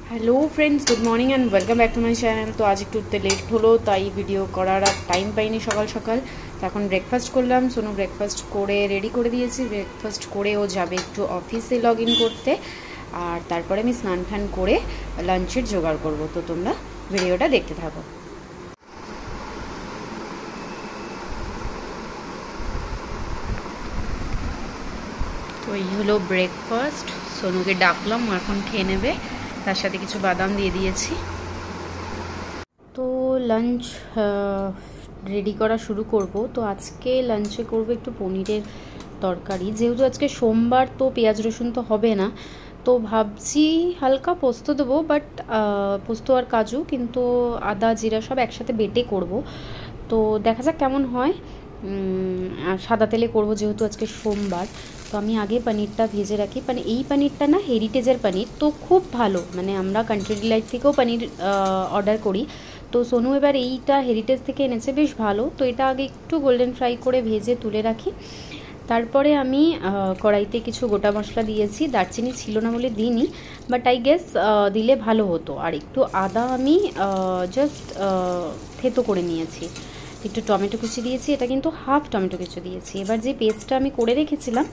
Hello friends, good morning and welcome back to my channel. तो आज एक उठते लेट हलो ताई भिडियो करार टाइम पाइनी सकाल सकाल। तो एखन ब्रेकफास्ट करलाम। सोनू ब्रेकफास्ट करे रेडी करे दिएछि। ब्रेकफास्ट करे ओ जाबे एकटु अफिसे लग इन करते और तारपरे आमि स्नान टान करे लांचेर जोगाड़ करब। तो तोमरा भिडियोटा देखते थाको। तो এই হলো ব্রেকফাস্ট। সোনুকে ডাকলাম, এখন খেয়ে নেবে। তার সাথে কিছু বাদাম দিয়ে দিয়েছি। তো লাঞ্চ রেডি করা শুরু করব। তো আজকে লাঞ্চে করব একটু পনিরের তরকারি। যেহেতু আজকে সোমবার, তো পেঁয়াজ রসুন তো হবে না, তো ভাবছি হালকা পোস্ত দেবো, বাট পোস্ত আর কাজু, কিন্তু আদা জিরা সব একসাথে বেটে করব। তো দেখা যাক কেমন হয়। সাদা তেলে করব যেহেতু আজকে সোমবার। তো আমি আগে পনিরটা ভেজে রাখি। মানে এই পনিরটা না হেরিটেজের পনির, তো খুব ভালো। মানে আমরা কান্ট্রি ডিলাইট থেকেও পনির অর্ডার করি। তো সোনু এবার এইটা হেরিটেজ থেকে এনেছে, বেশ ভালো। তো এটা আগে একটু গোল্ডেন ফ্রাই করে ভেজে তুলে রাখি। তারপরে আমি কড়াইতে কিছু গোটা মশলা দিয়েছি। দারচিনি ছিল না বলে দিইনি, বাট আই গেস দিলে ভালো হতো। আর একটু আদা আমি জাস্ট থেতো করে নিয়েছি। একটু টমেটো কুচি দিয়েছি, এটা কিন্তু হাফ টমেটো কুচি দিয়েছি। এবার যে পেস্টটা আমি করে রেখেছিলাম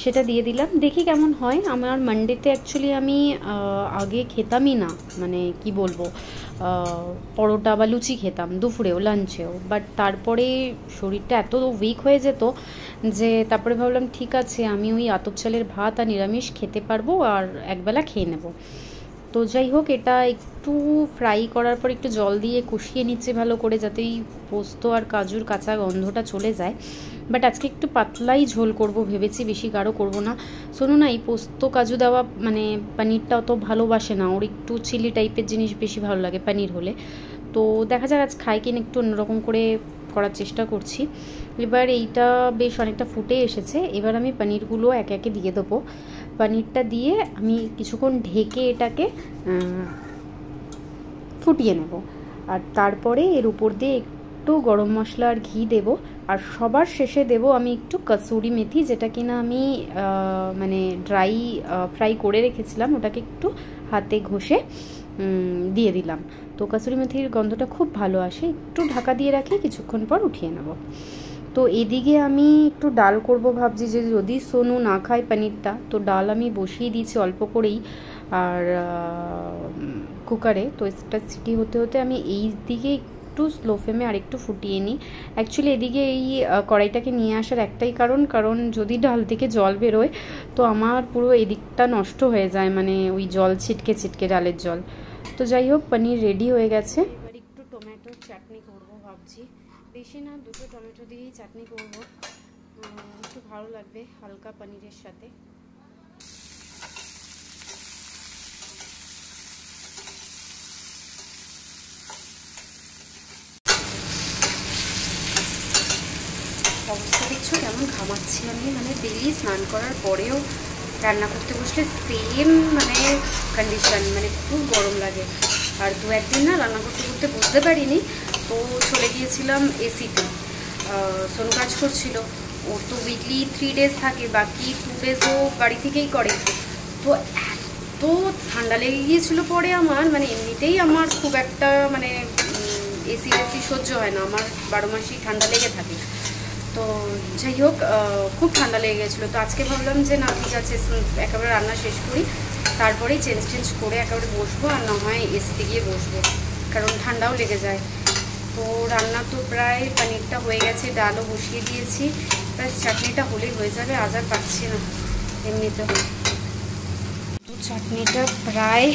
সেটা দিয়ে দিলাম, দেখি কেমন হয়। আমার মানডেতে অ্যাকচুয়ালি আমি আগে খেতামই না, মানে কি বলবো, পরোটা বা লুচি খেতাম দুপুরেও লাঞ্চেও। বাট তারপরে শরীরটা এত উইক হয়ে যেত যে তারপরে ভাবলাম ঠিক আছে, আমি ওই আতপ চালের ভাত আর নিরামিষ খেতে পারবো, আর একবেলা খেয়ে নেব। তো যাই হোক, এটা একটু ফ্রাই করার পর একটু জল দিয়ে কষিয়ে নিচ্ছে ভালো করে, যাতে এই পোস্ত আর কাজুর কাঁচা গন্ধটা চলে যায়। বাট আজকে একটু পাতলাই ঝোল করব ভেবেছি, বেশি গাঢ় করব না। শোনো না, এই পোস্ত কাজু দেওয়া মানে পনিরটা অত ভালোবাসে না, ওর একটু চিলি টাইপের জিনিস বেশি ভালো লাগে পনির হলে। তো দেখা যাক আজ খাই কিনা, একটু অন্যরকম করে করার চেষ্টা করছি। এবার এইটা বেশ অনেকটা ফুটে এসেছে। এবার আমি পনিরগুলো একে একে দিয়ে দেবো। পনিরটা দিয়ে আমি কিছুক্ষণ ঢেকে এটাকে ফুটিয়ে নেব। আর তারপরে এর উপর দিয়ে একটু গরম মশলা আর ঘি দেব। আর সবার শেষে দেব আমি একটু কসুরি মেথি, যেটা কিনা আমি মানে ড্রাই ফ্রাই করে রেখেছিলাম, ওটাকে একটু হাতে ঘষে দিয়ে দিলাম। তো কসুরি মেথির গন্ধটা খুব ভালো আসে। একটু ঢাকা দিয়ে রাখি, কিছুক্ষণ পর উঠিয়ে নেব। তো এদিকে আমি একটু ডাল করব ভাবছি, যে যদি সোনু না খায় পনিরটা, তো ডাল আমি বসিয়ে দিয়েছি অল্প করেই আর কুকারে। তো একটা সিটি হতে হতে আমি এই দিকে একটু স্লো ফ্লেমে আর একটু ফুটিয়ে নিই। অ্যাকচুয়ালি এদিকে এই কড়াইটাকে নিয়ে আসার একটাই কারণ যদি ডাল থেকে জল বেরোয় তো আমার পুরো এদিকটা নষ্ট হয়ে যায়, মানে ওই জল ছিটকে ছিটকে ডালের জল। তো যাই হোক, পনির রেডি হয়ে গেছে। এবার একটু টমেটোর চাটনি করবো ভাবছি, বেশি না, দুটো টমেটো দিয়েই চাটনি করব, একটু ভালো লাগবে হালকা পনিরের সাথে। অবস্থা দেখছো কেমন ঘামাচ্ছি আমি, মানে ডেইলি স্নান করার পরেও রান্না করতে বসলে সেম মানে কন্ডিশন, মানে খুব গরম লাগে। আর দু একদিন না রান্না করতে করতে বুঝতে পারিনি, তো চলে গিয়েছিলাম এসিতে। সোনু কাজ করছিল, ওর তো উইকলি 3 ডেজ থাকে, বাকি 2 ডেজও বাড়ি থেকেই করে। তো এত ঠান্ডা লেগে গিয়েছিলো পরে আমার, মানে এমনিতেই আমার খুব একটা মানে এসি সহ্য হয় না, আমার 12 মাসেই ঠান্ডা লেগে থাকে। তো যাই হোক, খুব ঠান্ডা লেগে গেছিলো। তো আজকে ভাবলাম যে না, ঠিক আছে, একেবারে রান্না শেষ করি, তারপরেই চেঞ্জ করে একেবারে বসবো, আর না হয় এসিতে গিয়ে বসবো, কারণ ঠান্ডাও লেগে যায়। তো রান্না তো প্রায় পনিরটা হয়ে গেছে, ডালও বসিয়ে দিয়েছি, প্রায় চাটনিটা হলেই হয়ে যাবে। আজ আর পাচ্ছি না এমনিতে। তো চাটনিটা প্রায়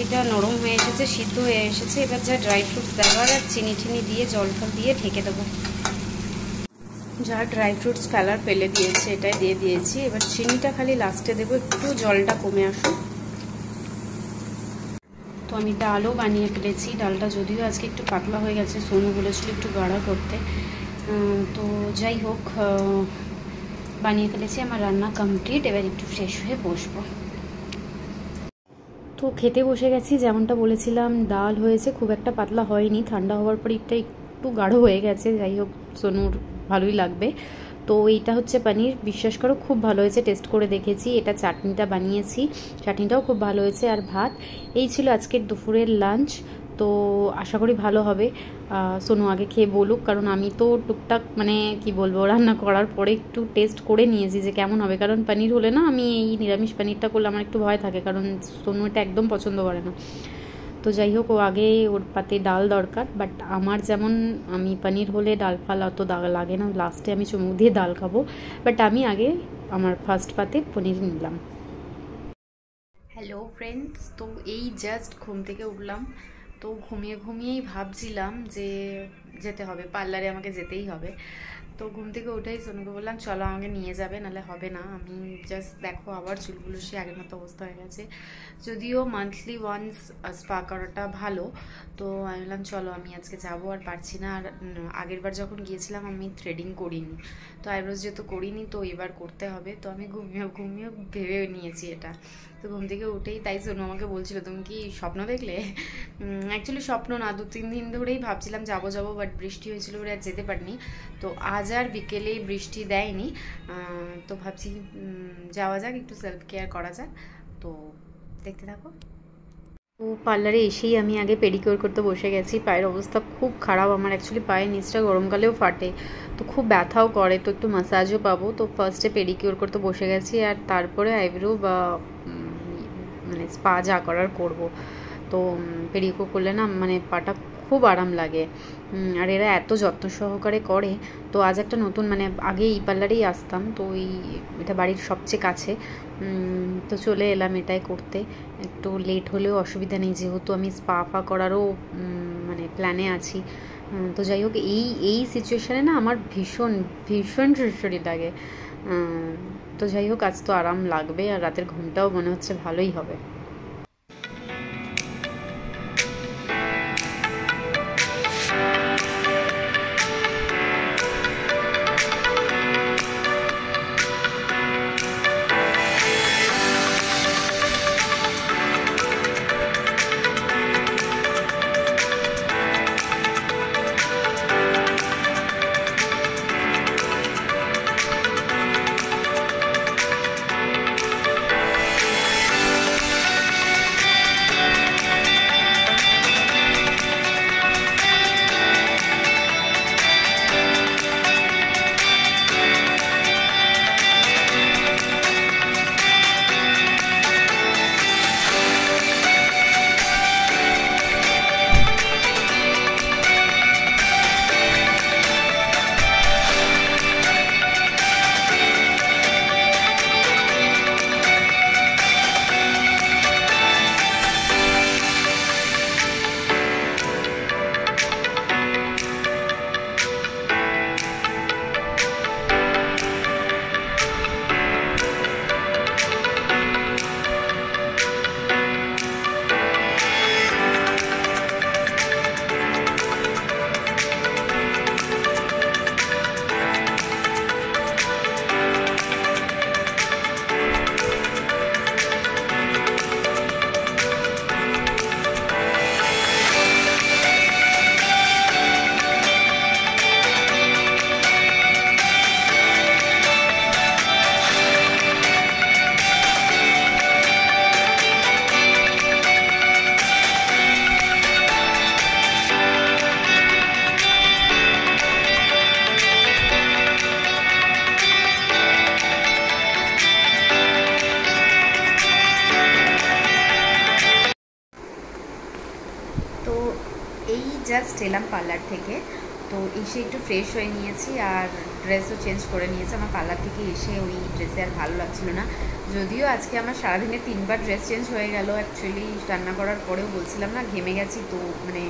এটা নরম হয়ে এসেছে, সিদ্ধ হয়ে এসেছে। এবার যা ড্রাই ফ্রুটস দেওয়ার আর চিনি টিনি দিয়ে জল ফল দিয়ে ঢেকে দেবো। যা ড্রাই ফ্রুটস ফেলার ফেলে দিয়েছে এটাই দিয়ে দিয়েছি। এবার চিনিটা খালি লাস্টে দেবো, একটু জলটা কমে আসুক। তো আমি ডালও বানিয়ে ফেলেছি। ডালটা যদিও আজকে একটু পাতলা হয়ে গেছে, সোনু বলেছিল একটু গাঢ় করতে। তো যাই হোক, বানিয়ে ফেলেছি, আমার রান্না কমপ্লিট। এবার একটু ফ্রেশ হয়ে বসবো। তো খেতে বসে গেছি, যেমনটা বলেছিলাম ডাল হয়েছে, খুব একটা পাতলা হয়নি, ঠান্ডা হওয়ার পর এটা একটু গাঢ় হয়ে গেছে। যাই হোক, সোনুর ভালোই লাগবে। তো এইটা হচ্ছে পনির, বিশ্বাস করো খুব ভালো হয়েছে, টেস্ট করে দেখেছি। এটা চাটনিটা বানিয়েছি, চাটনিটাও খুব ভালো হয়েছে। আর ভাত, এই ছিল আজকের দুপুরের লাঞ্চ। তো আশা করি ভালো হবে। সোনু আগে খেয়ে বলুক, কারণ আমি তো টুকটাক মানে কি বলবো, রান্না করার পরে একটু টেস্ট করে নিয়েছি যে কেমন হবে। কারণ পনির হলে না, আমি এই নিরামিষ পনিরটা করলে আমার একটু ভয় থাকে, কারণ সোনু এটা একদম পছন্দ করে না। তো যাই হোক, ও আগে ওর পাতে ডাল দরকার, বাট আমার যেমন, আমি পনির হলে ডাল ফাল অত লাগে না, লাস্টে আমি চুমুক দিয়ে ডাল খাবো। বাট আমি আগে আমার ফার্স্ট পাতে পনির নিলাম। হ্যালো ফ্রেন্ডস, তো এই জাস্ট ঘুম থেকে উঠলাম। তো ঘুমিয়ে ঘুমিয়েই ভাবছিলাম যে যেতে হবে পার্লারে, আমাকে যেতেই হবে। তো ঘুম থেকে উঠেই সোনুকে বললাম চলো আমাকে নিয়ে যাবে, নাহলে হবে না। আমি জাস্ট দেখো আবার চুলগুলো সে আগের মতো অবস্থা হয়ে গেছে। যদিও মান্থলি ওয়ান্স স্পা করাটা ভালো, তো আমি বললাম চলো আমি আজকে যাবো, আর পারছি না। আর আগের বার যখন গিয়েছিলাম আমি থ্রেডিং করিনি, তো আইব্রোজ যেহেতু করিনি, তো এবার করতে হবে। তো আমি ঘুমিয়ে ঘুমিয়ে ভেবে নিয়েছি এটা। তো ঘুম থেকে উঠেই তাই সোনু আমাকে বলছিল তুমি কি স্বপ্ন দেখলে। অ্যাকচুয়ালি স্বপ্ন না, 2-3 দিন ধরেই ভাবছিলাম যাবো যাবো, বাট বৃষ্টি হয়েছিল বলে আর যেতে পারিনি। তো আজ আর বিকেলে বৃষ্টি দেয়নি, তো ভাবছি যাওয়া যাক, একটু সেলফ কেয়ার করা যাক। তো দেখতে থাকো। তো পার্লারে এসেই আমি আগে পেডিকিওর করতে বসে গেছি। পায়ের অবস্থা খুব খারাপ আমার, অ্যাকচুয়ালি পায়ের নিচটা গরমকালেও ফাটে, তো খুব ব্যথাও করে, তো একটু ম্যাসাজও পাবো। তো ফার্স্টে পেডিকিওর করতে বসে গেছি, আর তারপরে আইব্রো বা মানে স্পা যা করার করব। তো পেডিকিওর করলে না মানে পাটা খুব আরাম লাগে, আর এরা এত যত্ন সহকারে করে। তো আজ একটা নতুন, মানে আগে এই পার্লারেই আসতাম, তো এটা বাড়ির সবচেয়ে কাছে। তো চলে এলাম এটাই করতে। একটু লেট হলেও অসুবিধা নেই, যেহেতু আমি স্পা ফা করারও মানে প্ল্যানে আছি। তো যাই হোক, এই সিচুয়েশানে না আমার ভীষণ ভীষণ সুরসুরি লাগে। তো যাই হোক, আজ তো আরাম লাগবে, আর রাতের ঘুমটাও মনে হচ্ছে ভালোই হবে। জাস্ট এলাম পার্লার থেকে, তো এসে একটু ফ্রেশ হয়ে নিয়েছি, আর ড্রেসও চেঞ্জ করে নিয়েছি। আমার পার্লার থেকে এসে ওই ড্রেসে আর ভালো লাগছিল না, যদিও আজকে আমার সারাদিনে 3বার ড্রেস চেঞ্জ হয়ে গেল। অ্যাকচুয়ালি রান্না করার পরেও বলছিলাম না ঘেমে গেছি, তো মানে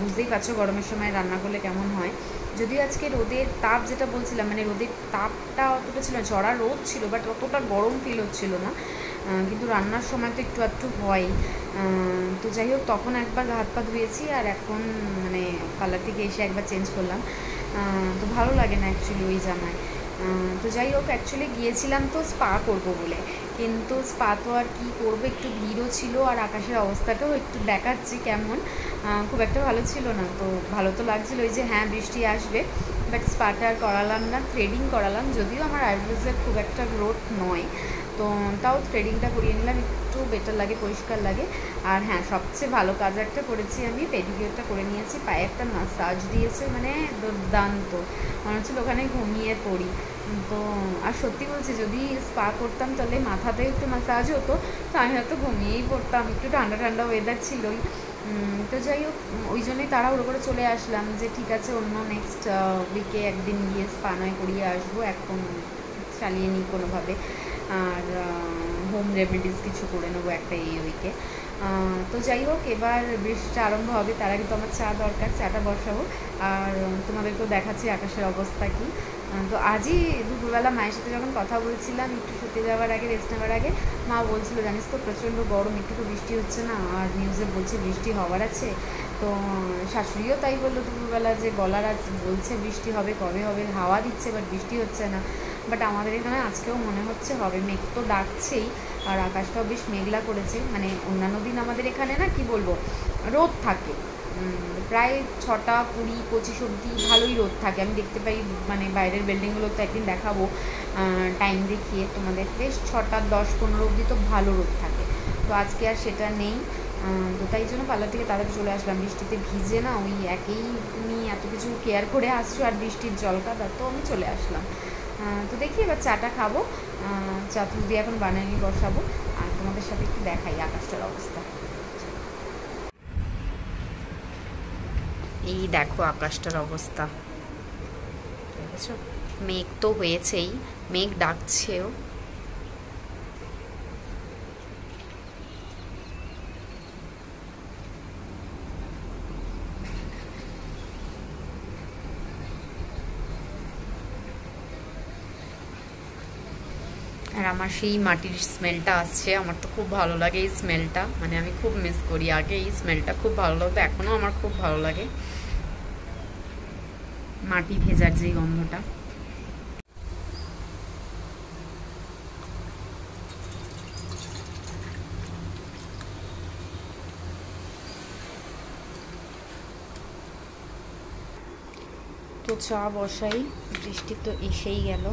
বুঝতেই পারছো গরমের সময় রান্না করলে কেমন হয়। যদিও আজকে রোদের তাপ, যেটা বলছিলাম মানে রোদের তাপটা অতটা ছিল না, চড়া রোদ ছিল, বাট অতটা গরম ফিল হচ্ছিল না। কিন্তু রান্নার সময় তো একটু একটু হয়। তো যাই হোক, তখন একবার হাত পা ধুয়েছি, আর এখন মানে পার্লার থেকে এসে একবার চেঞ্জ করলাম। তো ভালো লাগে না অ্যাকচুয়ালি ওই জামায়। তো যাই হোক, অ্যাকচুয়ালি গিয়েছিলাম তো স্পা করবো বলে, কিন্তু স্পা তো আর কী করবো, একটু ভিড়ও ছিল, আর আকাশের অবস্থাটাও একটু দেখাচ্ছি কেমন, খুব একটা ভালো ছিল না। তো ভালো তো লাগছিলো ওই যে হ্যাঁ বৃষ্টি আসবে, বাট স্পাটা আর করালাম না, থ্রেডিং করালাম। যদিও আমার আইব্রোজের খুব একটা গ্রোথ নয়, তো তাও থ্রেডিংটা করিয়ে নিলাম, একটু বেটার লাগে, পরিষ্কার লাগে। আর হ্যাঁ, সবচেয়ে ভালো কাজ একটা করেছি, আমি পেডিকিউরটা করে নিয়েছি, পায়ে একটা মাসাজ দিয়েছে, মানে দুর্দান্ত, মনে হচ্ছিল ওখানে ঘুমিয়ে পড়ি। তো আর সত্যি বলছি, যদি স্পা করতাম তাহলে মাথাতেও একটু মাসাজ হতো, তো আমি হয়তো ঘুমিয়েই পড়তাম, একটু ঠান্ডা ঠান্ডা ওয়েদার ছিলই। তো যাই হোক, ওই জন্যই তাড়াহুড়ো করে চলে আসলাম, যে ঠিক আছে অন্য নেক্সট উইকে একদিন গিয়ে স্পা নয় করিয়ে আসবো, এখন চালিয়ে নিই কোনোভাবে। আর হোম রেমেডিস কিছু করে নেবো একটা এই উইকে। তো যাই হোক, এবার বৃষ্টিটা আরম্ভ হবে, তার আগে তো আমার চা দরকার, চাটা বসাবো। আর তোমাদেরকেও দেখাচ্ছি আকাশের অবস্থা কী। তো আজই দুপুরবেলা মায়ের সাথে যখন কথা বলছিলাম, একটু শুতে যাওয়ার আগে, রেস্ট নেওয়ার আগে, মা বলছিল জানিস তো প্রচণ্ড গরম, একটু তো বৃষ্টি হচ্ছে না, আর নিউজে বলছে বৃষ্টি হওয়ার আছে। তো শাশুড়িও তাই বললো দুপুরবেলা, যে বলার আজ বলছে বৃষ্টি হবে, কবে হবে, হাওয়া দিচ্ছে বাট বৃষ্টি হচ্ছে না। বাট আমাদের এখানে আজকেও মনে হচ্ছে হবে, মেঘ তো ডাকছেই, আর আকাশটাও বেশ মেঘলা করেছে। মানে অন্যান্য দিন আমাদের এখানে না, কি বলবো, রোদ থাকে, প্রায় 6টা 20 25 অবধি ভালোই রোদ থাকে, আমি দেখতে পাই। মানে বাইরের বিল্ডিংগুলোতে একদিন দেখাবো টাইম দেখিয়ে তোমাদের, বেশ 6টা 10 15 অবধি তো ভালো রোদ থাকে। তো আজকে আর সেটা নেই, তো তাই জন্য পার্লার থেকে তাড়াতাড়ি চলে আসলাম, বৃষ্টিতে ভিজে না, ওই একেই তুমি এত কিছু কেয়ার করে আসছো আর বৃষ্টির জল কাদা, তো আমি চলে আসলাম। তো দেখি এবার চাটা খাবো, চা দিয়ে এখন বানানি বসাবো, আর তোমাদের সাথে একটু দেখাই আকাশটার অবস্থা। এই দেখো আকাশটার অবস্থা, দেখেছো? মেঘ তো হয়েছেই, মেঘ ডাকছেও। আর আমার সেই মাটির স্মেলটা আসছে, আমার তো খুব ভালো লাগে এই স্মেলটা, মানে আমি খুব মিস করি। আগে এই স্মেলটা খুব ভালো লাগতো, এখনও আমার খুব ভালো লাগে মাটি ভেজার যে গন্ধটা। তো চা বসাই, বৃষ্টি তো এসেই গেল,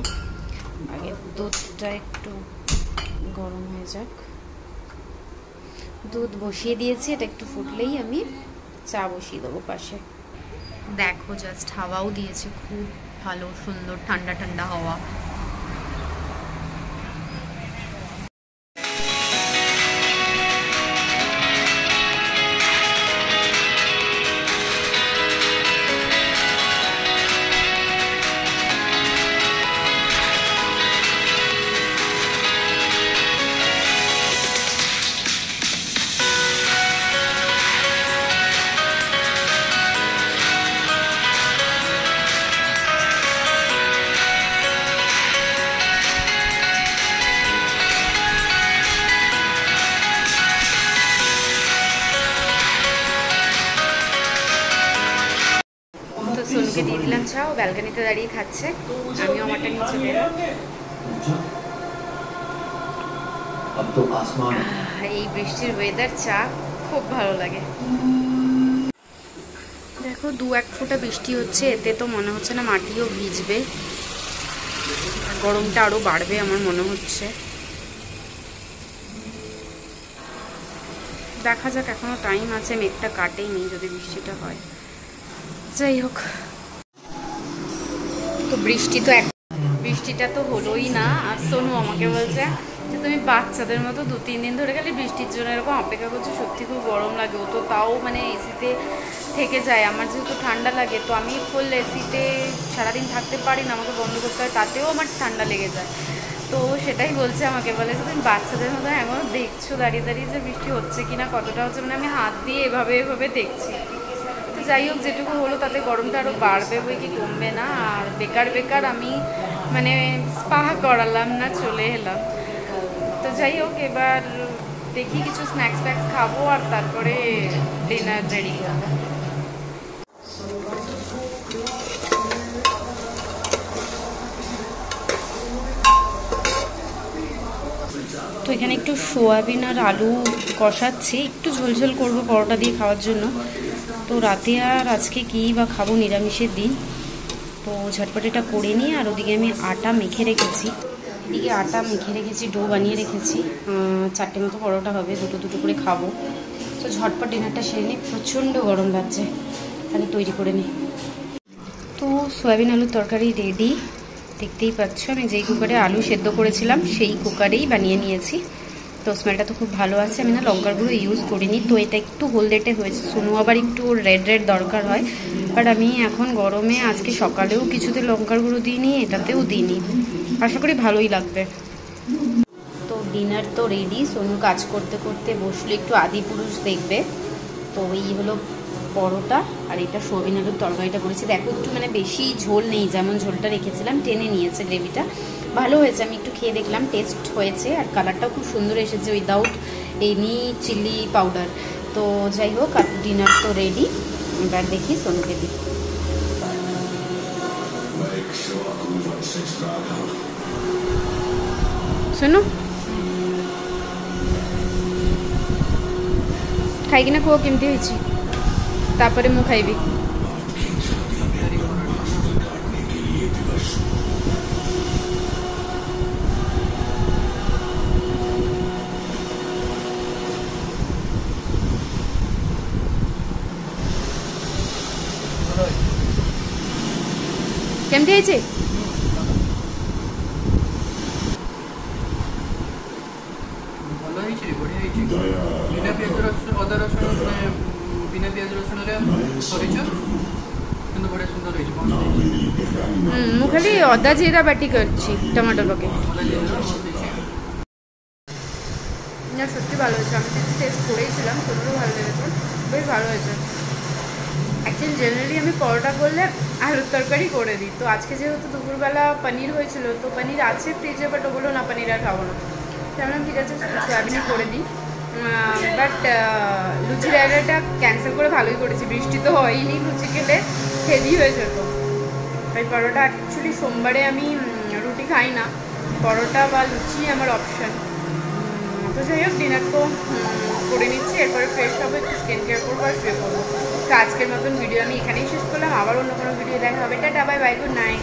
আগে দুধটা একটু গরম হয়ে যাক। দুধ বসিয়ে দিয়েছি, এটা একটু ফুটলেই আমি চা বসিয়ে দেবো পাশে। দেখো জাস্ট হাওয়াও দিয়েছে, খুব ভালো সুন্দর ঠান্ডা ঠান্ডা হাওয়া। সোনুকে দিয়ে দিলাম চা, ও ব্যালকানিতে দাঁড়িয়ে খাচ্ছে, আমিও আমারটা নিয়ে চলে এলাম। এই বৃষ্টির ওয়েদার চা খুব ভালো লাগে। দেখো 2-1 ফোঁটা বৃষ্টি হচ্ছে, এতে তো মনে হচ্ছে না মাটিও ভিজবে, গরমটা আরও বাড়বে আমার মনে হচ্ছে। দেখা যাক, এখনো টাইম আছে, মেঘটা কাটেইনি, যদি বৃষ্টিটা হয়। যাই হোক, তো বৃষ্টিটা তো হলোই না। আর সোনু আমাকে বলছে যে তুমি বাচ্চাদের মতো 2-3 দিন ধরে খালি বৃষ্টির জন্য এরকম অপেক্ষা করছো, সত্যি খুব গরম লাগে। ও তো তাও মানে এসিতে থেকে যায়, আমার যেহেতু ঠান্ডা লাগে, তো আমি ফুল এসিতে সারাদিন থাকতে পারি না, আমাকে বন্ধ করতে হয়, তাতেও আমার ঠান্ডা লেগে যায়। তো সেটাই বলছে আমাকে, বলে যে তুমি বাচ্চাদের মতো এখনও দেখছো দাঁড়িয়ে দাঁড়িয়ে যে বৃষ্টি হচ্ছে কিনা, কতটা হচ্ছে, মানে আমি হাত দিয়ে এভাবে এভাবে দেখছি। তো যাই হোক, যেটুকু হলো তাতে গরমটা আরও বাড়বে বই কি কমবে না। আর বেকার আমি মানে স্পা করালাম না, চলে এলাম। তো যাই হোক, এবার দেখি কিছু স্ন্যাক্স ট্যাক্স খাবো, আর তারপরে ডিনার রেডি করবো। তো এখানে একটু সোয়াবিন আর আলু কষাচ্ছি, একটু ঝোলঝোল করবো পরোটা দিয়ে খাওয়ার জন্য। তো রাতে আর আজকে কী বা খাবো, নিরামিষের দিন, তো ঝটপট এটা করে নিয়ে, আর ওদিকে আমি আটা মেখে রেখেছি, এদিকে আটা মেখে রেখেছি, ডো বানিয়ে রেখেছি। 4টে মতো পরোটা হবে, দুটো দুটো করে খাবো। তো ঝটপট ডিনারটা সেরে নিই, প্রচণ্ড গরম লাগছে, আগে তৈরি করে নিই। তো সয়াবিন আলুর তরকারি রেডি, দেখতেই পাচ্ছ। আমি যেই কুকারে আলু সেদ্ধ করেছিলাম সেই কুকারেই বানিয়ে নিয়েছি। তো স্মেলটা তো খুব ভালো আছে। আমি না লঙ্কার গুঁড়ো ইউজ করিনি, তো এটা একটু হলদেটে হয়েছে। সোনু আবার একটু রেড রেড দরকার হয়, বাট আমি এখন গরমে আজকে সকালেও কিছুতে লঙ্কার গুঁড়ো দিইনি, এটাতেও দিইনি। আশা করি ভালোই লাগবে। তো ডিনার তো রেডি, সোনু কাজ করতে করতে বসলে একটু আদিপুরুষ দেখবে। তো এই হলো পরোটা, আর এটা সোয়াবিন আলুর তরকারিটা করেছি। দেখো একটু মানে বেশি ঝোল নেই, যেমন ঝোলটা রেখেছিলাম টেনে নিয়েছে গ্রেভিটা, ভালো হয়েছে। আমি একটু খেয়ে দেখলাম, টেস্ট হয়েছে, আর কালারটাও খুব সুন্দর এসেছে উইদাউট এনি চিলি পাউডার। তো যাই হোক, ডিনার তো রেডি, এবার দেখি সোনুকে দিই। सोनू खाई ना कुह केमती होइछि तापरे मु खाइबी। केमती होइछि मु खाली अदा जीरा बाटी करछि टमाटर पके না সত্যি ভালো হয়েছে। আমি কিন্তু টেস্ট করেছিলাম, তোদেরও ভালো লেগেছে, বেশ ভালো হয়েছে। অ্যাকচুয়ালি জেনারেলি আমি পরোটা করলে আলুর তরকারি করে দিই। তো আজকে যেহেতু দুপুরবেলা পনির হয়েছিল, তো পনির আছে ফ্রিজে, বাট ওগুলো না পনির আর খাবো না, তাহলে ঠিক আছে সয়াবিনই করে দিই। বাট লুচির আইডিয়াটা ক্যান্সেল করে ভালোই করেছি, বৃষ্টি তো হয়নি, লুচি খেলে হেভি হয়ে যেত। তাই পরোটা অ্যাকচুয়ালি সোমবারে আমি রুটি খাই না, পরোটা বা লুচি আমার অপশান। তো যাই হোক, ডিনার তো করে নিচ্ছি, এরপরে ফ্রেশ হবো, একটু স্কিন কেয়ার করবো আর শুয়ে পড়বো। তো আজকের মতন ভিডিও আমি এখানেই শেষ করলাম, আবার অন্য কোনো ভিডিও দেখা হবে। Tata, bye bye, good night.